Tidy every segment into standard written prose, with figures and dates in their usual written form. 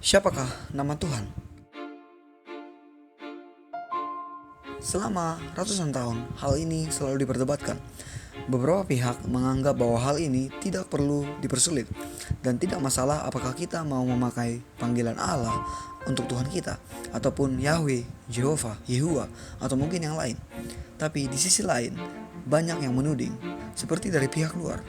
Siapakah nama Tuhan? Selama ratusan tahun, hal ini selalu diperdebatkan. Beberapa pihak menganggap bahwa hal ini tidak perlu dipersulit dan tidak masalah apakah kita mau memakai panggilan Allah untuk Tuhan kita ataupun Yahweh, Jehovah, Yehuwa atau mungkin yang lain. Tapi di sisi lain, banyak yang menuding seperti dari pihak luar.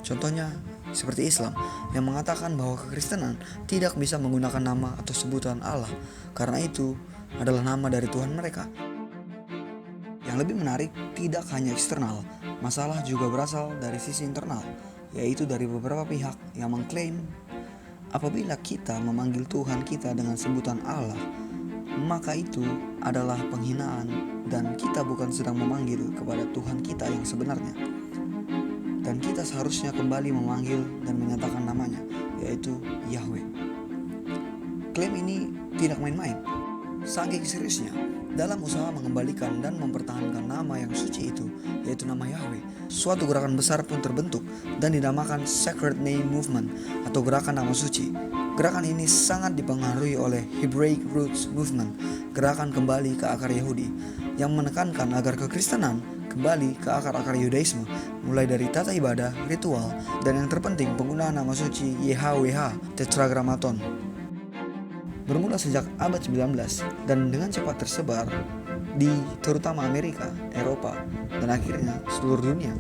Contohnya seperti Islam yang mengatakan bahwa kekristenan tidak bisa menggunakan nama atau sebutan Allah karena itu adalah nama dari Tuhan mereka. Yang lebih menarik, tidak hanya eksternal, masalah juga berasal dari sisi internal, yaitu dari beberapa pihak yang mengklaim apabila kita memanggil Tuhan kita dengan sebutan Allah, maka itu adalah penghinaan dan kita bukan sedang memanggil kepada Tuhan kita yang sebenarnya. Dan kita seharusnya kembali memanggil dan menyatakan namanya, yaitu Yahweh. Klaim ini tidak main-main. Saking seriusnya, dalam usaha mengembalikan dan mempertahankan nama yang suci itu, yaitu nama Yahweh, suatu gerakan besar pun terbentuk dan dinamakan Sacred Name Movement atau gerakan nama suci. Gerakan ini sangat dipengaruhi oleh Hebraic Roots Movement, gerakan kembali ke akar Yahudi, yang menekankan agar kekristenan kembali ke akar-akar Yudaisme, mulai dari tata ibadah, ritual, dan yang terpenting penggunaan nama suci YHWH Tetragrammaton. Bermula sejak abad 19 dan dengan cepat tersebar di terutama Amerika, Eropa, dan akhirnya seluruh dunia.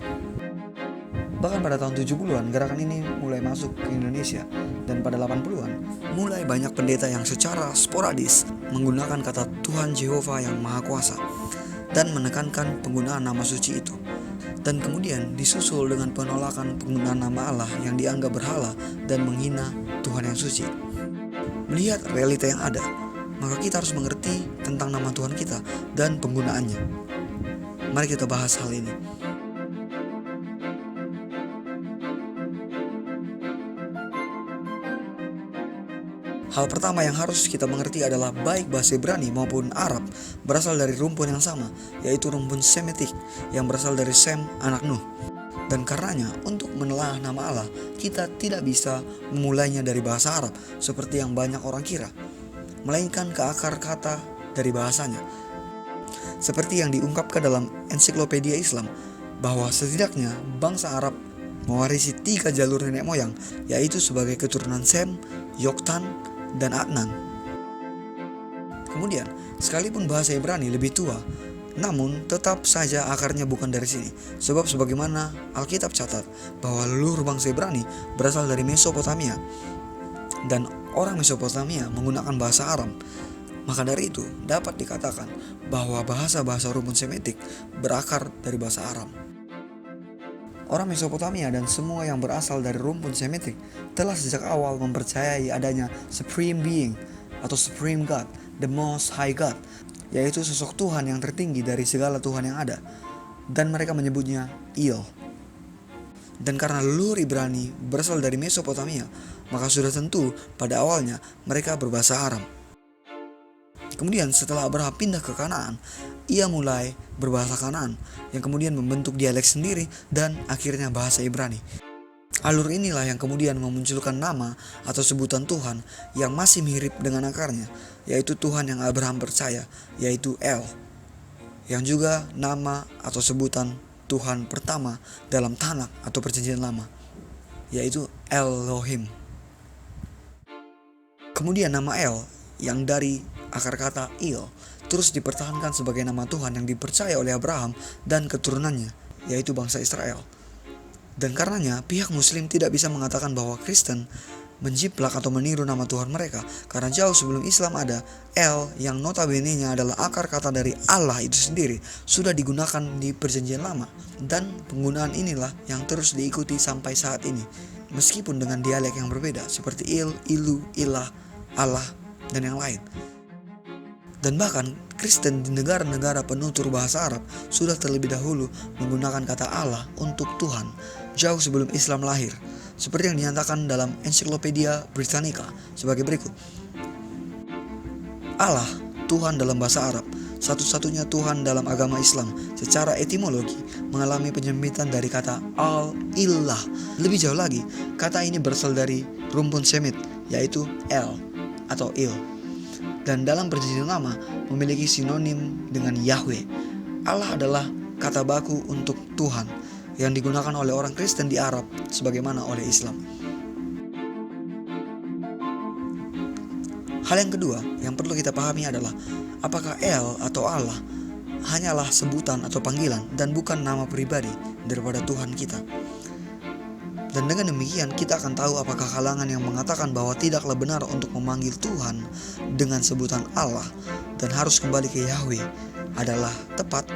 Bahkan pada tahun 70-an gerakan ini mulai masuk ke Indonesia dan pada 80-an mulai banyak pendeta yang secara sporadis menggunakan kata Tuhan Jehovah yang Maha Kuasa dan menekankan penggunaan nama suci itu. Dan kemudian disusul dengan penolakan penggunaan nama Allah yang dianggap berhala dan menghina Tuhan yang suci. Melihat realita yang ada, maka kita harus mengerti tentang nama Tuhan kita dan penggunaannya. Mari kita bahas hal ini. Hal pertama yang harus kita mengerti adalah baik bahasa Ibrani maupun Arab berasal dari rumpun yang sama, yaitu rumpun Semitik yang berasal dari Sem, anak Nuh. Dan karenanya untuk menelaah nama Allah, kita tidak bisa memulainya dari bahasa Arab seperti yang banyak orang kira, melainkan ke akar kata dari bahasanya. Seperti yang diungkapkan dalam ensiklopedia Islam, bahwa setidaknya bangsa Arab mewarisi 3 jalur nenek moyang, yaitu sebagai keturunan Sem, Yoktan, dan Adnan. Kemudian, sekalipun bahasa Ibrani lebih tua, namun tetap saja akarnya bukan dari sini. Sebab sebagaimana Alkitab catat bahwa leluhur bangsa Ibrani berasal dari Mesopotamia dan orang Mesopotamia menggunakan bahasa Aram. Maka dari itu dapat dikatakan bahwa bahasa-bahasa rumpun Semitik berakar dari bahasa Aram. Orang Mesopotamia dan semua yang berasal dari rumpun Semitik telah sejak awal mempercayai adanya Supreme Being atau Supreme God, the Most High God, yaitu sosok Tuhan yang tertinggi dari segala Tuhan yang ada, dan mereka menyebutnya Il. Dan karena leluhur Ibrani berasal dari Mesopotamia, maka sudah tentu pada awalnya mereka berbahasa Aram. Kemudian setelah Abraham pindah ke Kanaan, ia mulai berbahasa Kanaan yang kemudian membentuk dialek sendiri dan akhirnya bahasa Ibrani. Alur inilah yang kemudian memunculkan nama atau sebutan Tuhan yang masih mirip dengan akarnya, yaitu Tuhan yang Abraham percaya, yaitu El, yang juga nama atau sebutan Tuhan pertama dalam Tanakh atau Perjanjian Lama, yaitu Elohim. Kemudian nama El yang dari akar kata Il terus dipertahankan sebagai nama Tuhan yang dipercaya oleh Abraham dan keturunannya, yaitu bangsa Israel. Dan karenanya pihak Muslim tidak bisa mengatakan bahwa Kristen menjiplak atau meniru nama Tuhan mereka, karena jauh sebelum Islam ada, El yang notabene-nya adalah akar kata dari Allah itu sendiri sudah digunakan di Perjanjian Lama, dan penggunaan inilah yang terus diikuti sampai saat ini, meskipun dengan dialek yang berbeda seperti Il, Ilu, Ilah, Allah, dan yang lain. Dan bahkan Kristen di negara-negara penutur bahasa Arab sudah terlebih dahulu menggunakan kata Allah untuk Tuhan jauh sebelum Islam lahir, seperti yang dinyatakan dalam Ensiklopedia Britannica sebagai berikut. Allah, Tuhan dalam bahasa Arab, satu-satunya Tuhan dalam agama Islam secara etimologi mengalami penyempitan dari kata Al-Ilah. Lebih jauh lagi, kata ini berasal dari rumpun Semit, yaitu El, atau Il. Dan dalam perjanjian lama memiliki sinonim dengan Yahweh. Allah adalah kata baku untuk Tuhan yang digunakan oleh orang Kristen di Arab sebagaimana oleh Islam. Hal yang kedua yang perlu kita pahami adalah apakah El atau Allah hanyalah sebutan atau panggilan dan bukan nama pribadi daripada Tuhan kita. Dan dengan demikian kita akan tahu apakah kalangan yang mengatakan bahwa tidaklah benar untuk memanggil Tuhan dengan sebutan Allah dan harus kembali ke Yahweh adalah tepat.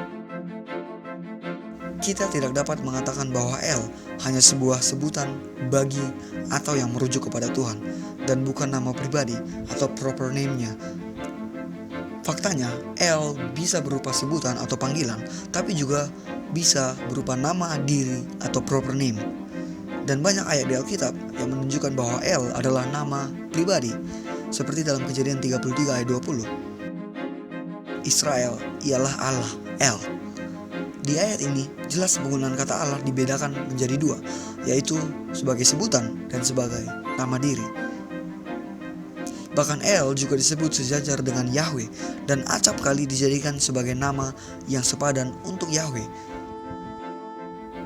Kita tidak dapat mengatakan bahwa El hanya sebuah sebutan bagi atau yang merujuk kepada Tuhan dan bukan nama pribadi atau proper name-nya. Faktanya, El bisa berupa sebutan atau panggilan, tapi juga bisa berupa nama diri atau proper name. Dan banyak ayat di Alkitab yang menunjukkan bahwa El adalah nama pribadi, seperti dalam Kejadian 33 ayat 20. Israel ialah Allah, El. Di ayat ini, jelas penggunaan kata Allah dibedakan menjadi dua, yaitu sebagai sebutan dan sebagai nama diri. Bahkan El juga disebut sejajar dengan Yahweh dan acap kali dijadikan sebagai nama yang sepadan untuk Yahweh.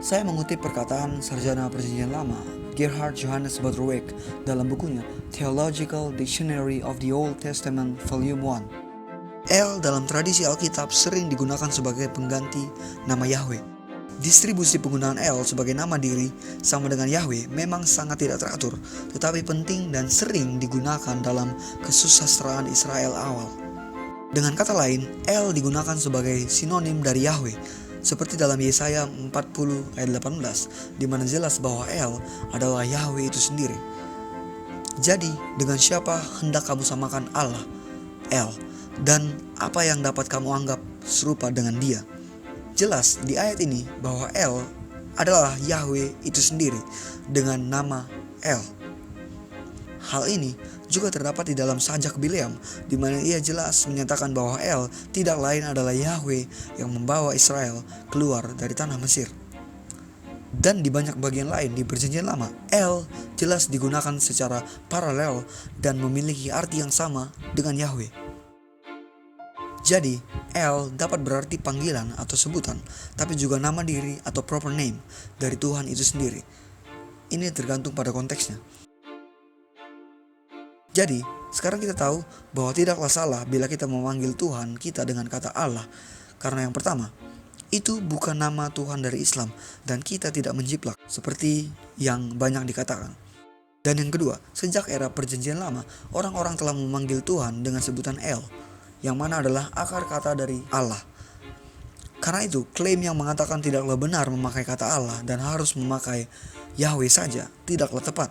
Saya mengutip perkataan sarjana Perjanjian Lama Gerhard Johannes Botterweck dalam bukunya Theological Dictionary of the Old Testament Volume 1. El dalam tradisi Alkitab sering digunakan sebagai pengganti nama Yahweh. Distribusi penggunaan El sebagai nama diri sama dengan Yahweh memang sangat tidak teratur, tetapi penting dan sering digunakan dalam kesusastraan Israel awal. Dengan kata lain, El digunakan sebagai sinonim dari Yahweh, seperti dalam Yesaya 40 ayat 18, di mana jelas bahwa El adalah Yahweh itu sendiri. Jadi, dengan siapa hendak kamu samakan Allah, El, dan apa yang dapat kamu anggap serupa dengan dia? Jelas di ayat ini bahwa El adalah Yahweh itu sendiri dengan nama El. Hal ini juga terdapat di dalam sajak Bileam, di mana ia jelas menyatakan bahwa El tidak lain adalah Yahweh yang membawa Israel keluar dari tanah Mesir. Dan di banyak bagian lain di Perjanjian Lama, El jelas digunakan secara paralel dan memiliki arti yang sama dengan Yahweh. Jadi, El dapat berarti panggilan atau sebutan, tapi juga nama diri atau proper name dari Tuhan itu sendiri. Ini tergantung pada konteksnya. Jadi, sekarang kita tahu bahwa tidaklah salah bila kita memanggil Tuhan kita dengan kata Allah. Karena yang pertama, itu bukan nama Tuhan dari Islam dan kita tidak menjiplak seperti yang banyak dikatakan. Dan yang kedua, sejak era Perjanjian Lama, orang-orang telah memanggil Tuhan dengan sebutan El, yang mana adalah akar kata dari Allah. Karena itu, klaim yang mengatakan tidaklah benar memakai kata Allah dan harus memakai Yahweh saja tidaklah tepat.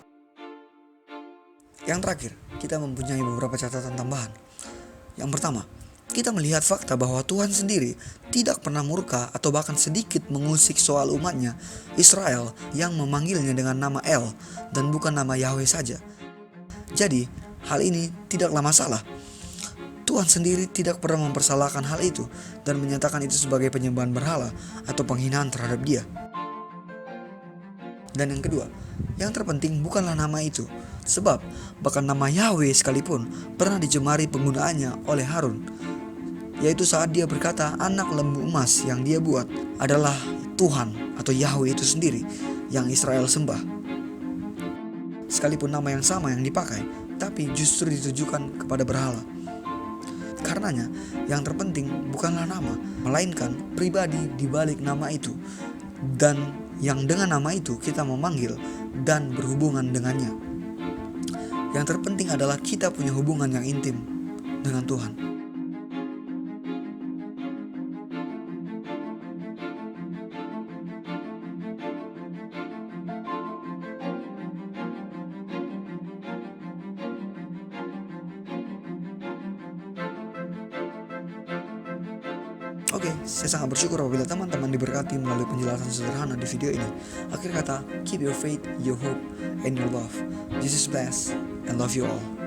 Yang terakhir, kita mempunyai beberapa catatan tambahan. Yang pertama, kita melihat fakta bahwa Tuhan sendiri tidak pernah murka atau bahkan sedikit mengusik soal umatnya, Israel, yang memanggilnya dengan nama El dan bukan nama Yahweh saja. Jadi, hal ini tidaklah masalah. Tuhan sendiri tidak pernah mempersalahkan hal itu dan menyatakan itu sebagai penyembahan berhala atau penghinaan terhadap Dia. Dan yang kedua, yang terpenting bukanlah nama itu, sebab bahkan nama Yahweh sekalipun pernah dicemari penggunaannya oleh Harun, yaitu saat dia berkata anak lembu emas yang dia buat adalah Tuhan atau Yahweh itu sendiri yang Israel sembah. Sekalipun nama yang sama yang dipakai, tapi justru ditujukan kepada berhala. Karenanya, yang terpenting bukanlah nama, melainkan pribadi di balik nama itu, dan yang dengan nama itu kita memanggil dan berhubungan dengannya. Yang terpenting adalah kita punya hubungan yang intim dengan Tuhan. Oke, saya sangat bersyukur apabila teman-teman diberkati melalui penjelasan sederhana di video ini. Akhir kata, keep your faith, your hope, and your love. Jesus bless and love you all.